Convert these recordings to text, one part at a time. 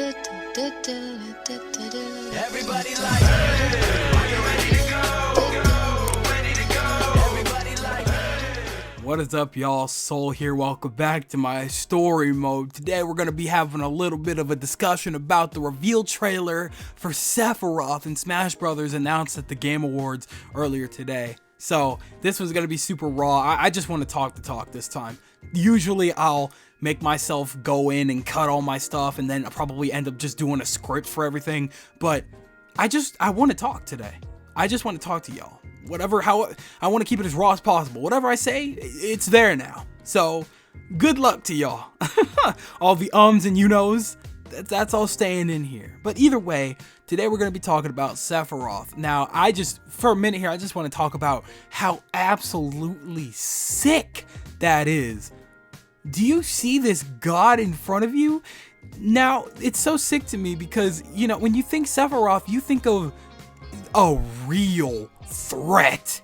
Everybody like, hey, are you ready to go? Ready to go? Everybody like, hey. What is up, y'all? Soul here. Welcome back to my story mode. Today we're going to be having a little bit of a discussion about the reveal trailer for Sephiroth in Smash Brothers announced at the Game Awards earlier today. So this was going to be super raw. I just want to talk the talk this time. Usually I'll make myself go in and cut all my stuff and then I'll probably end up just doing a script for everything. But I want to talk today. I just want to talk to y'all. How I want to keep it as raw as possible. Whatever I say, it's there now. So good luck to y'all. All the ums and you knows, that's all staying in here. But either way, today we're going to be talking about Sephiroth. Now, for a minute here, I just want to talk about how absolutely sick that is. Do you see this god in front of you? Now, it's so sick to me because, when you think Sephiroth, you think of a real threat.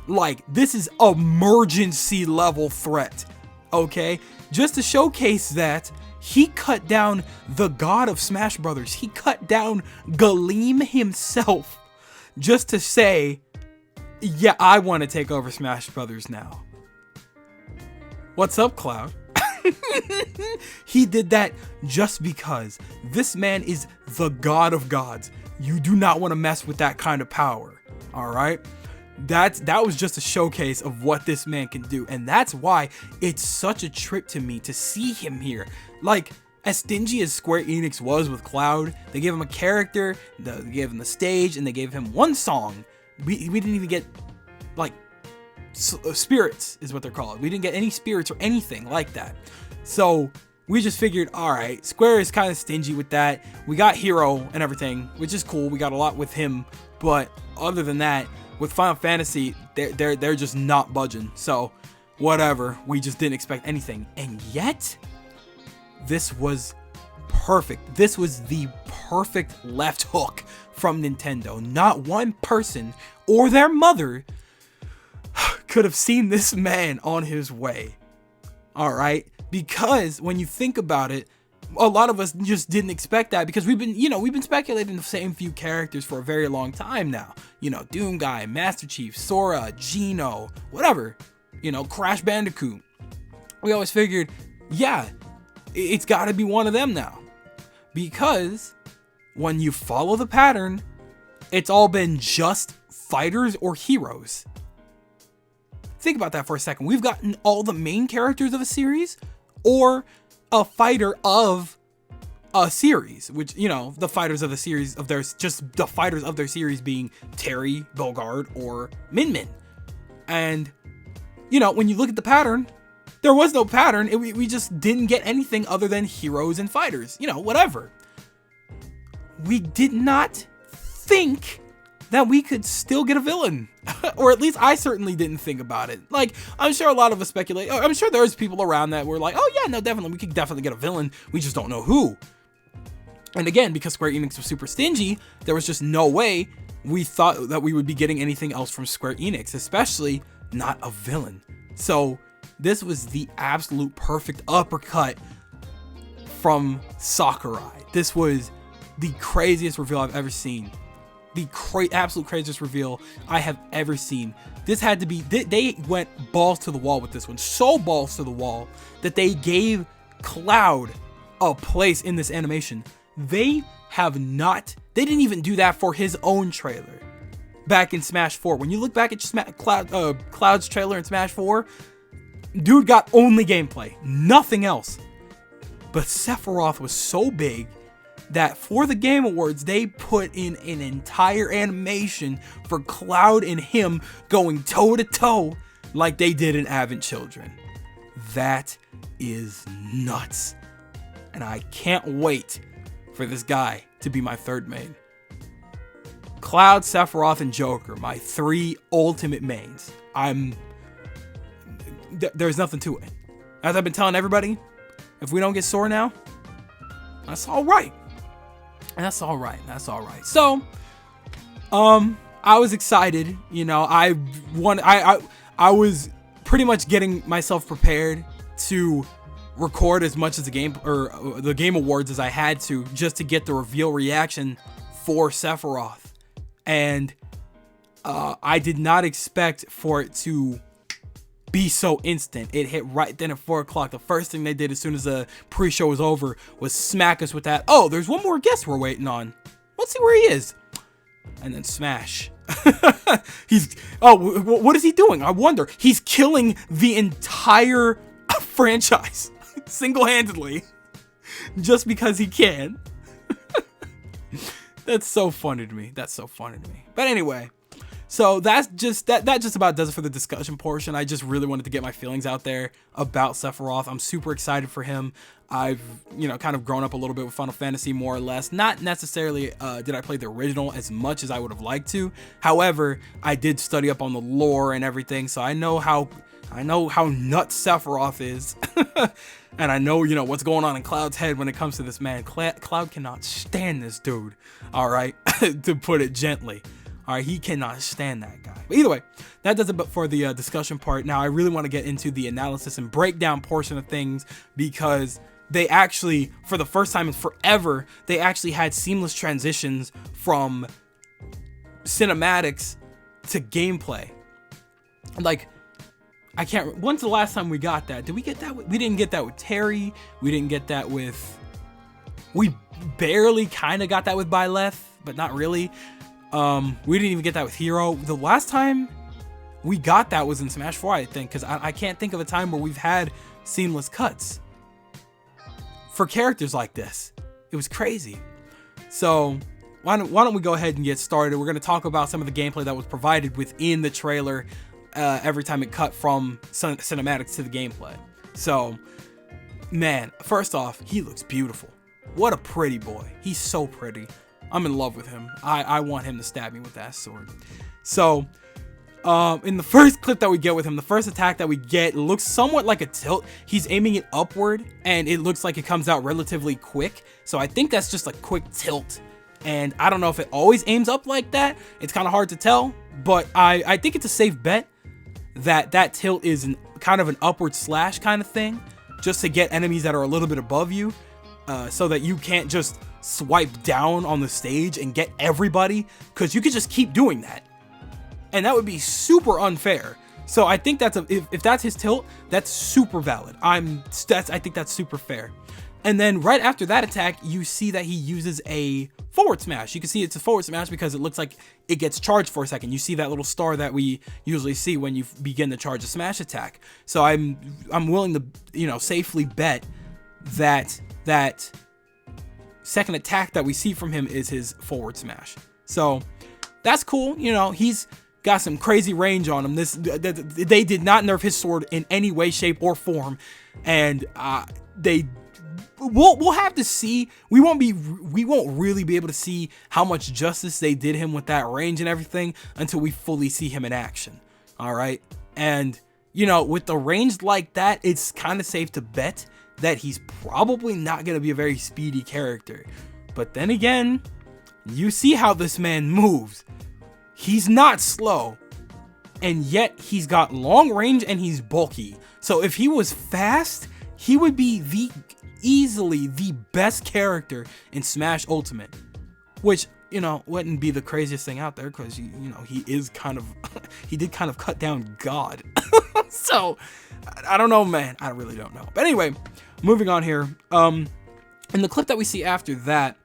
Like, this is emergency level threat, okay? Just to showcase that, he cut down the god of Smash Brothers. He cut down Galeem himself just to say, yeah, I want to take over Smash Brothers now. What's up, Cloud? He did that just because this man is the god of gods. You do not want to mess with that kind of power. All right. That was just a showcase of what this man can do. And that's why it's such a trip to me to see him here. Like, as stingy as Square Enix was with Cloud, they gave him a character, they gave him the stage, and they gave him one song. We didn't even get, like, spirits is what they're called. We didn't get any spirits or anything like that. So we just figured, all right, Square is kind of stingy with that. We got Hero and everything, which is cool. We got a lot with him, but other than that, with Final Fantasy, they're just not budging. So whatever, we just didn't expect anything. And yet, this was perfect. This was the perfect left hook from Nintendo. Not one person or their mother could have seen this man on his way. All right, because when you think about it, a lot of us just didn't expect that because we've been speculating the same few characters for a very long time now. Doom Guy, Master Chief, Sora, Geno, whatever. Crash Bandicoot. We always figured, yeah, it's got to be one of them now, because when you follow the pattern, it's all been just fighters or heroes. Think about that for a second. We've gotten all the main characters of a series or a fighter of a series, which, the fighters of the series of the fighters of their series being Terry, Bogard, or Min Min. And, when you look at the pattern, there was no pattern. We just didn't get anything other than heroes and fighters, whatever. We did not think that we could still get a villain. Or at least I certainly didn't think about it. Like, I'm sure a lot of us speculate. I'm sure there's people around that were like, oh yeah, no, definitely, we could definitely get a villain. We just don't know who. And again, because Square Enix was super stingy, there was just no way we thought that we would be getting anything else from Square Enix, especially not a villain. So this was the absolute perfect uppercut from Sakurai. This was the craziest reveal I've ever seen. The absolute craziest reveal I have ever seen. This had to be, they went balls to the wall with this one. So balls to the wall that they gave Cloud a place in this animation. They didn't even do that for his own trailer back in Smash 4. When you look back at Cloud's trailer in Smash 4, dude got only gameplay, nothing else. But Sephiroth was so big that for the Game Awards, they put in an entire animation for Cloud and him going toe-to-toe like they did in Advent Children. That is nuts. And I can't wait for this guy to be my third main. Cloud, Sephiroth, and Joker, my three ultimate mains. There's nothing to it. As I've been telling everybody, if we don't get Sora now, that's all right. That's all right. So, I was excited. I was pretty much getting myself prepared to record as much as the Game Awards as I had to, just to get the reveal reaction for Sephiroth. And I did not expect for it to be so instant. It hit right then at 4 o'clock. The first thing they did as soon as the pre-show was over was smack us with that, oh, there's one more guest we're waiting on. Let's see where he is. And then smash. What is he doing? I wonder. He's killing the entire franchise single-handedly just because he can. That's so funny to me. That's so funny to me. But anyway, so that's just that just about does it for the discussion portion. I just really wanted to get my feelings out there about Sephiroth. I'm super excited for him. I've, kind of grown up a little bit with Final Fantasy, more or less. Not necessarily did I play the original as much as I would have liked to. However, I did study up on the lore and everything, so I know how nuts Sephiroth is. And I know, what's going on in Cloud's head when it comes to this man. Cloud cannot stand this dude, all right, to put it gently. All right, he cannot stand that guy. But either way, that does it for the discussion part. Now, I really want to get into the analysis and breakdown portion of things, because they actually, for the first time in forever, they actually had seamless transitions from cinematics to gameplay. Like, I can't. When's the last time we got that? Did we get that? We didn't get that with Terry. We didn't get that with. We barely kind of got that with Byleth, but not really. We didn't even get that with Hero. The last time we got that was in Smash 4, I think, because I can't think of a time where we've had seamless cuts for characters like this. It was crazy. So why don't we go ahead and get started? We're going to talk about some of the gameplay that was provided within the trailer every time it cut from cinematics to the gameplay. So, man, first off, he looks beautiful. What a pretty boy. He's so pretty. I'm in love with him. I want him to stab me with that sword. So, in the first clip that we get with him, the first attack that we get looks somewhat like a tilt. He's aiming it upward, and it looks like it comes out relatively quick. So I think that's just a quick tilt. And I don't know if it always aims up like that. It's kind of hard to tell, but I think it's a safe bet that tilt is kind of an upward slash kind of thing, just to get enemies that are a little bit above you, so that you can't just swipe down on the stage and get everybody, because you could just keep doing that, and that would be super unfair. So I think that's if that's his tilt, that's super valid. I think that's super fair. And then right after that attack, you see that he uses a forward smash. You can see it's a forward smash because it looks like it gets charged for a second. You see that little star that we usually see when you begin to charge a smash attack. So I'm willing to, safely bet that second attack that we see from him is his forward smash. So that's cool. He's got some crazy range on him. They did not nerf his sword in any way, shape, or form, and we'll have to see. We won't really be able to see how much justice they did him with that range and everything until we fully see him in action. All right, and with the range like that, it's kind of safe to bet that he's probably not going to be a very speedy character. But then again, you see how this man moves. He's not slow, and yet he's got long range and he's bulky. So if he was fast, he would be easily the best character in Smash Ultimate, which, wouldn't be the craziest thing out there, because, he is kind of, he did kind of cut down God. So, I don't know, man. I really don't know. But anyway, moving on here. In the clip that we see after that,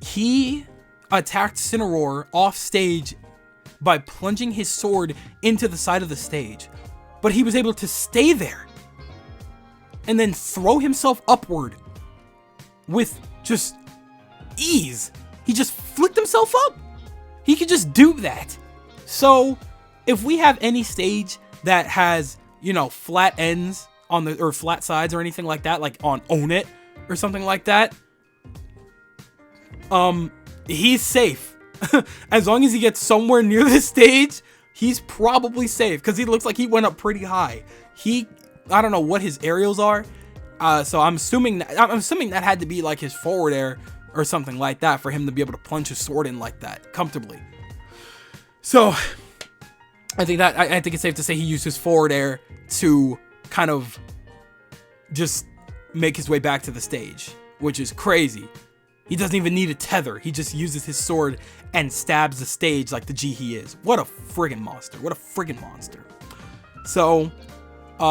he attacked Cinnamoroar off stage by plunging his sword into the side of the stage. But he was able to stay there and then throw himself upward with just ease. He just flicked himself up. He could just do that. So if we have any stage that has, flat ends or flat sides or anything like that, like on Own It or something like that, he's safe. As long as he gets somewhere near the stage, he's probably safe, because he looks like he went up pretty high. I don't know what his aerials are, so I'm assuming that had to be like his forward air or something like that for him to be able to plunge his sword in like that comfortably. So I think it's safe to say he used his forward air to kind of just make his way back to the stage, which is crazy. He doesn't even need a tether. He just uses his sword and stabs the stage like the G he is. What a friggin' monster. What a friggin' monster. So,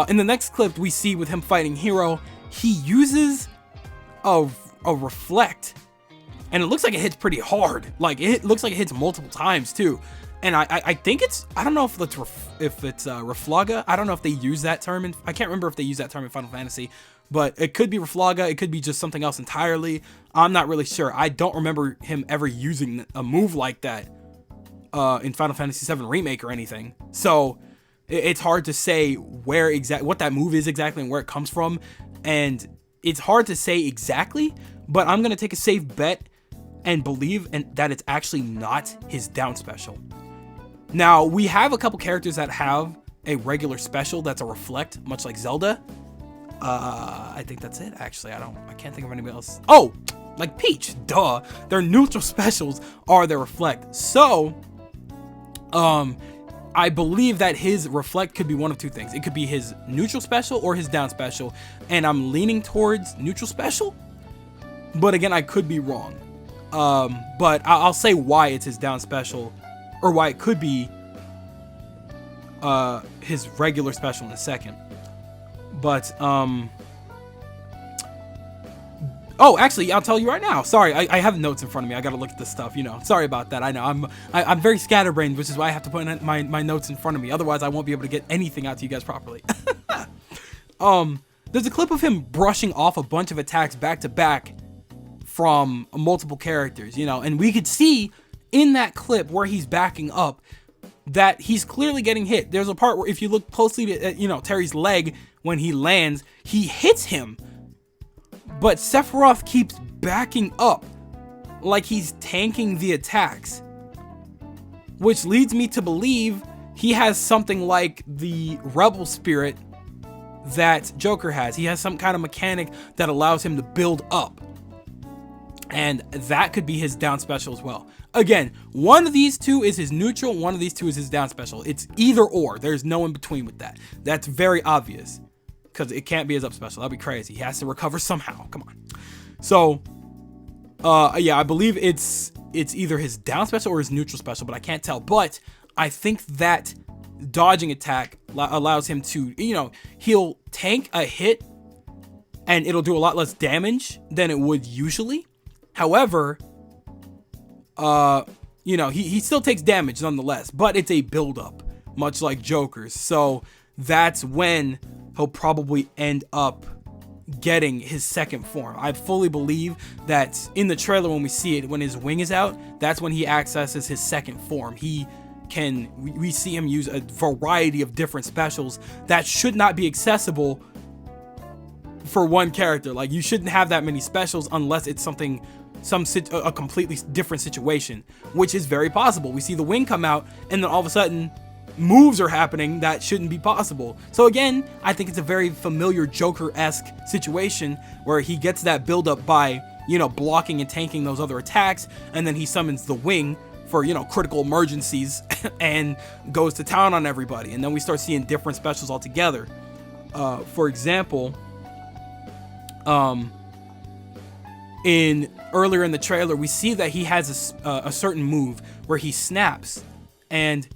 in the next clip we see with him fighting Hero, he uses a reflect, and it looks like it hits pretty hard. Like, it looks like it hits multiple times too. And I think it's, I don't know if it's Reflaga. I don't know if they use that term I can't remember if they use that term in Final Fantasy, but it could be Reflaga. It could be just something else entirely. I'm not really sure. I don't remember him ever using a move like that in Final Fantasy VII Remake or anything. So it's hard to say what that move is exactly and where it comes from. And it's hard to say exactly, but I'm going to take a safe bet and believe that it's actually not his down special. Now, we have a couple characters that have a regular special that's a reflect, much like Zelda. I think that's it, actually. I can't think of anybody else. Oh, like Peach, duh. Their neutral specials are their reflect. So, I believe that his reflect could be one of two things. It could be his neutral special or his down special, and I'm leaning towards neutral special. But again, I could be wrong. But I'll say why it's his down special, or why it could be his regular special in a second. But oh, actually, I'll tell you right now. Sorry, I have notes in front of me. I gotta look at this stuff, Sorry about that. I know I'm very scatterbrained, which is why I have to put my notes in front of me. Otherwise, I won't be able to get anything out to you guys properly. There's a clip of him brushing off a bunch of attacks back to back from multiple characters, and we could see in that clip where he's backing up that he's clearly getting hit. There's a part where if you look closely at, Terry's leg, when he lands, he hits him, but Sephiroth keeps backing up like he's tanking the attacks, which leads me to believe he has something like the rebel spirit that Joker has. He has some kind of mechanic that allows him to build up, and that could be his down special as well. Again, one of these two is his neutral, one of these two is his down special. It's either or. There's no in between with that. That's very obvious, because it can't be his up special. That'd be crazy. He has to recover somehow. Come on. So, yeah, I believe it's either his down special or his neutral special, but I can't tell. But I think that dodging attack allows him to, he'll tank a hit and it'll do a lot less damage than it would usually. However, he still takes damage nonetheless, but it's a build-up, much like Joker's. So that's when he'll probably end up getting his second form. I fully believe that in the trailer when we see it, when his wing is out, that's when he accesses his second form. We see him use a variety of different specials that should not be accessible for one character. Like, you shouldn't have that many specials unless it's a completely different situation, which is very possible. We see the wing come out and then all of a sudden moves are happening that shouldn't be possible. So again, I think it's a very familiar Joker-esque situation where he gets that buildup by, blocking and tanking those other attacks, and then he summons the wing for, critical emergencies and goes to town on everybody. And then we start seeing different specials altogether. For example, earlier in the trailer, we see that he has a certain move where he snaps, and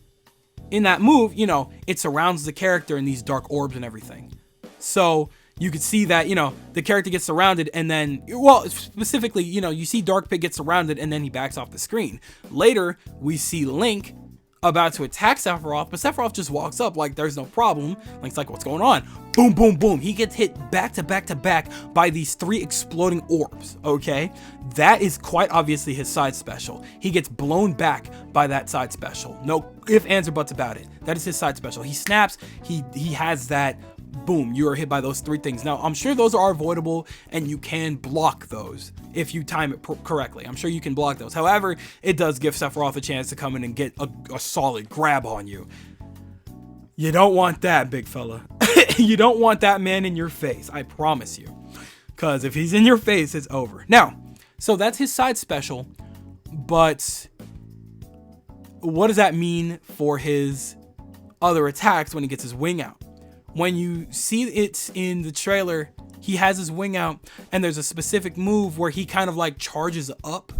in that move, it surrounds the character in these dark orbs and everything. So you could see that, the character gets surrounded, and then, specifically, you see Dark Pit get surrounded and then he backs off the screen. Later, we see Link about to attack Sephiroth, but Sephiroth just walks up like there's no problem. Link's like, what's going on? Boom, boom, boom. He gets hit back to back to back by these 3 exploding orbs, okay? That is quite obviously his side special. He gets blown back by that side special. No ifs, ands, or buts about it. That is his side special. He snaps, he has that, boom, you are hit by those 3 things. Now, I'm sure those are avoidable and you can block those if you time it correctly. I'm sure you can block those. However, it does give Sephiroth a chance to come in and get a solid grab on you. You don't want that, big fella. You don't want that man in your face, I promise you. Because if he's in your face, it's over. Now, so that's his side special, but what does that mean for his other attacks when he gets his wing out? When you see it in the trailer, he has his wing out, and there's a specific move where he kind of like charges up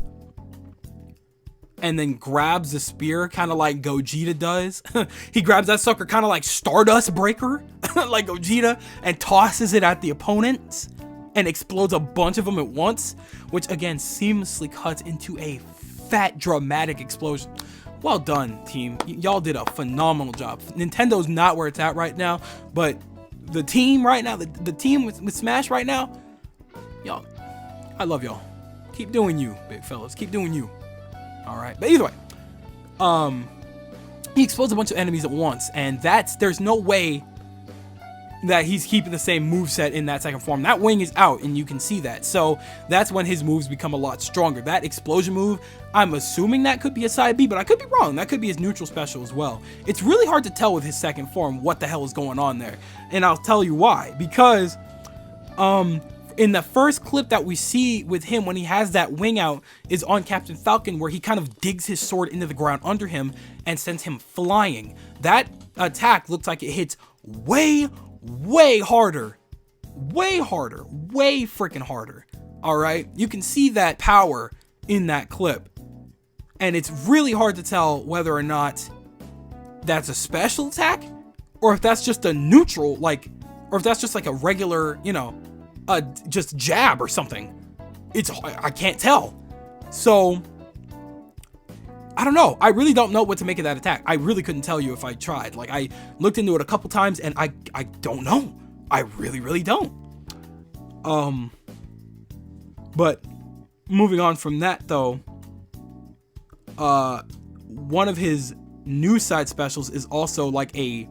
and then grabs the spear, kind of like Gogeta does. He grabs that sucker kind of like Stardust Breaker, like Gogeta, and tosses it at the opponents and explodes a bunch of them at once, which again seamlessly cuts into a fat dramatic explosion. Well done, team. Y'all did a phenomenal job. Nintendo's not where it's at right now, but the team right now, the team with Smash right now, y'all, I love y'all. Keep doing you, big fellas. Keep doing you. All right, but either way, he explodes a bunch of enemies at once, and there's no way that he's keeping the same moveset in that second form. That wing is out, and you can see that. So that's when his moves become a lot stronger. That explosion move, I'm assuming that could be a side B, but I could be wrong. That could be his neutral special as well. It's really hard to tell with his second form what the hell is going on there, and I'll tell you why. Because in the first clip that we see with him when he has that wing out is on Captain Falcon, where he kind of digs his sword into the ground under him and sends him flying. That attack looks like it hits way harder, way freaking harder. All right, you can see that power in that clip, and it's really hard to tell whether or not that's a special attack or if that's just a neutral, like, or if that's just like a regular, you know, just jab or something. I can't tell. So I don't know. I really don't know what to make of that attack. I really couldn't tell you if I tried. Like, I looked into it a couple times and I don't know. I really don't. But moving on from that though, one of his new side specials is also like okay,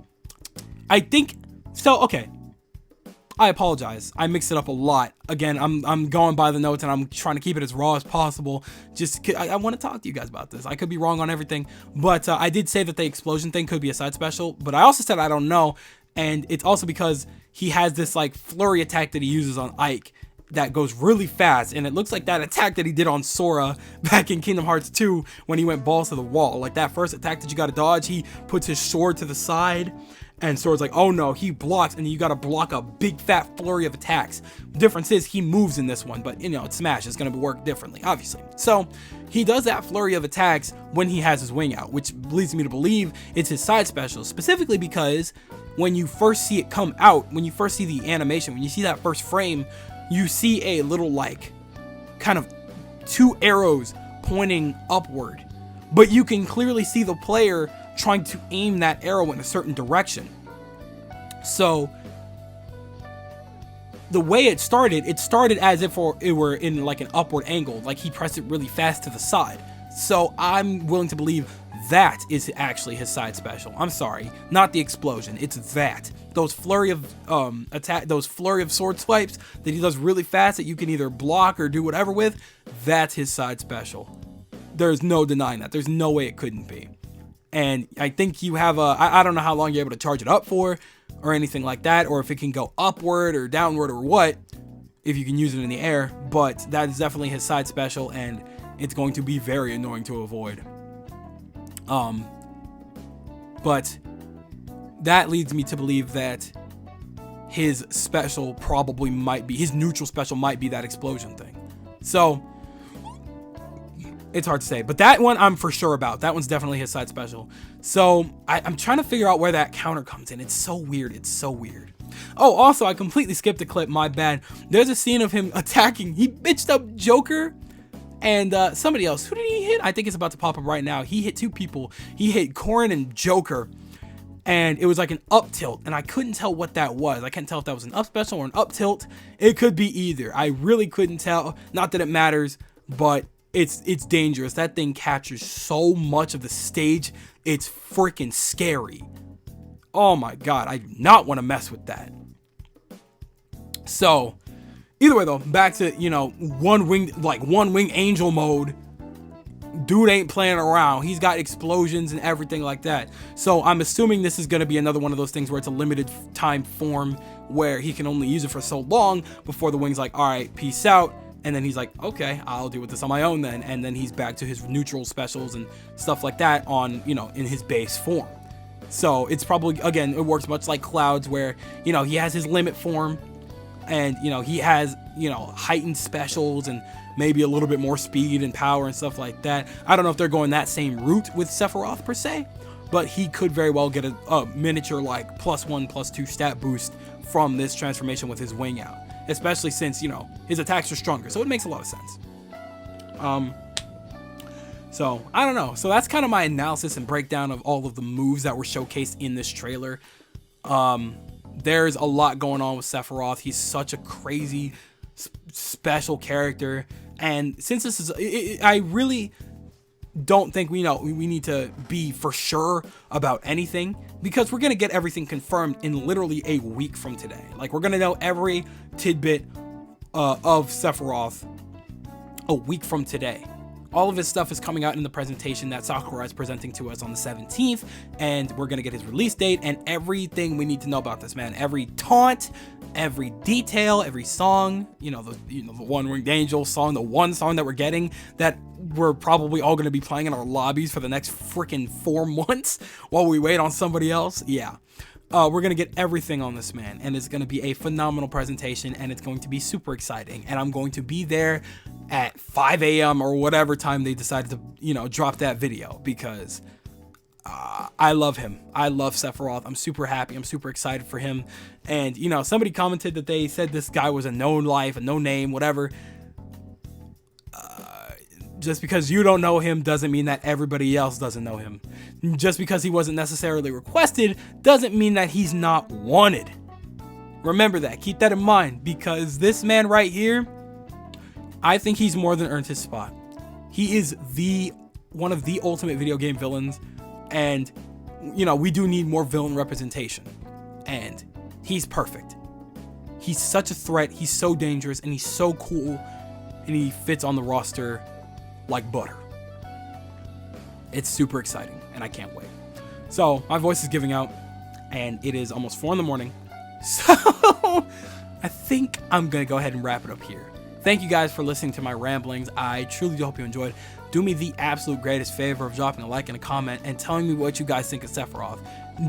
I apologize. I mixed it up a lot. Again, I'm going by the notes and I'm trying to keep it as raw as possible. I want to talk to you guys about this. I could be wrong on everything, but I did say that the explosion thing could be a side special, but I also said I don't know, and it's also because he has this like flurry attack that he uses on Ike that goes really fast, and it looks like that attack that he did on Sora back in Kingdom Hearts 2 when he went balls to the wall. Like that first attack that you gotta dodge, he puts his sword to the side, and Sora's like, oh no, he blocks, and then you gotta block a big fat flurry of attacks. The difference is he moves in this one, but you know, it's Smash, it's gonna work differently, obviously. So he does that flurry of attacks when he has his wing out, which leads me to believe it's his side special, specifically because when you first see it come out, when you first see the animation, when you see that first frame, you see a little like kind of two arrows pointing upward, but you can clearly see the player trying to aim that arrow in a certain direction. So the way it started as if it were in like an upward angle, like he pressed it really fast to the side. So I'm willing to believe that is actually his side special. I'm sorry, not the explosion. It's that. Those flurry of sword swipes that he does really fast that you can either block or do whatever with, that's his side special. There's no denying that. There's no way it couldn't be. And I think you have I don't know how long you're able to charge it up for or anything like that, or if it can go upward or downward or what, if you can use it in the air, but that is definitely his side special, and it's going to be very annoying to avoid. But that leads me to believe that his special probably might be, his neutral special might be that explosion thing. So it's hard to say, but that one I'm for sure about. That one's definitely his side special. So I'm trying to figure out where that counter comes in. It's so weird. It's so weird. Oh, also, I completely skipped a clip. My bad. There's a scene of him attacking. He bitched up Joker and somebody else. Who did he hit? I think it's about to pop up right now. He hit two people. He hit Corrin and Joker, and it was like an up tilt, and I couldn't tell what that was. I couldn't tell if that was an up special or an up tilt. It could be either. I really couldn't tell. Not that it matters, but it's dangerous. That thing captures so much of the stage. It's freaking scary. Oh my god, I do not want to mess with that. So either way though, back to, you know, one wing angel mode. Dude ain't playing around. He's got explosions and everything like that. So I'm assuming this is going to be another one of those things where it's a limited time form where he can only use it for so long before the wing's like, all right, peace out. And then he's like, okay, I'll deal with this on my own then. And then he's back to his neutral specials and stuff like that on, you know, in his base form. So it's probably, again, it works much like Cloud's where, you know, he has his limit form And, you know, he has, you know, heightened specials and maybe a little bit more speed and power and stuff like that. I don't know if they're going that same route with Sephiroth per se, but he could very well get a miniature like +1/+2 stat boost from this transformation with his wing out, especially since, you know, his attacks are stronger. So it makes a lot of sense. So I don't know. So that's kind of my analysis and breakdown of all of the moves that were showcased in this trailer. There's a lot going on with Sephiroth. He's such a crazy special character, and since this is, I really don't think we need to be for sure about anything, because we're gonna get everything confirmed in literally a week from today. Like, we're gonna know every tidbit of Sephiroth a week from today. All of his stuff is coming out in the presentation that Sakurai is presenting to us on the 17th, and we're gonna get his release date and everything we need to know about this man. Every taunt, every detail, every song, the One Winged Angel song, the one song that we're getting that we're probably all gonna be playing in our lobbies for the next freaking 4 months while we wait on somebody else. Yeah. We're going to get everything on this man, and it's going to be a phenomenal presentation, and it's going to be super exciting, and I'm going to be there at 5 a.m. or whatever time they decided to, drop that video, because I love him. I love Sephiroth. I'm super happy. I'm super excited for him. And, somebody commented that they said this guy was a known life, a no name, whatever. Just because you don't know him doesn't mean that everybody else doesn't know him. Just because he wasn't necessarily requested doesn't mean that he's not wanted. Remember that. Keep that in mind, because this man right here, I think he's more than earned his spot. He is one of the ultimate video game villains, and we do need more villain representation, and he's perfect. He's such a threat, he's so dangerous, and he's so cool, and he fits on the roster like butter. It's super exciting, and I can't wait. So my voice is giving out, and it is almost 4 a.m. So I think I'm gonna go ahead and wrap it up here. Thank you guys for listening to my ramblings. I truly do hope you enjoyed. Do me the absolute greatest favor of dropping a like and a comment and telling me what you guys think of Sephiroth.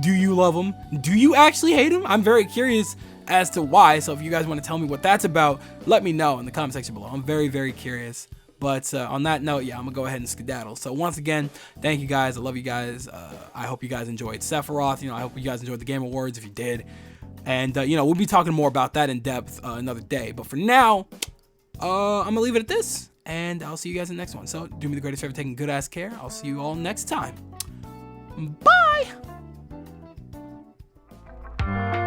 Do you love him? Do you actually hate him? I'm very curious as to why. So if you guys want to tell me what that's about, let me know in the comment section below. I'm very, very curious. But on that note, yeah, I'm going to go ahead and skedaddle. So once again, thank you guys. I love you guys. I hope you guys enjoyed Sephiroth. I hope you guys enjoyed the Game Awards if you did. And, we'll be talking more about that in depth another day. But for now, I'm going to leave it at this. And I'll see you guys in the next one. So do me the greatest favor, taking good ass care. I'll see you all next time. Bye!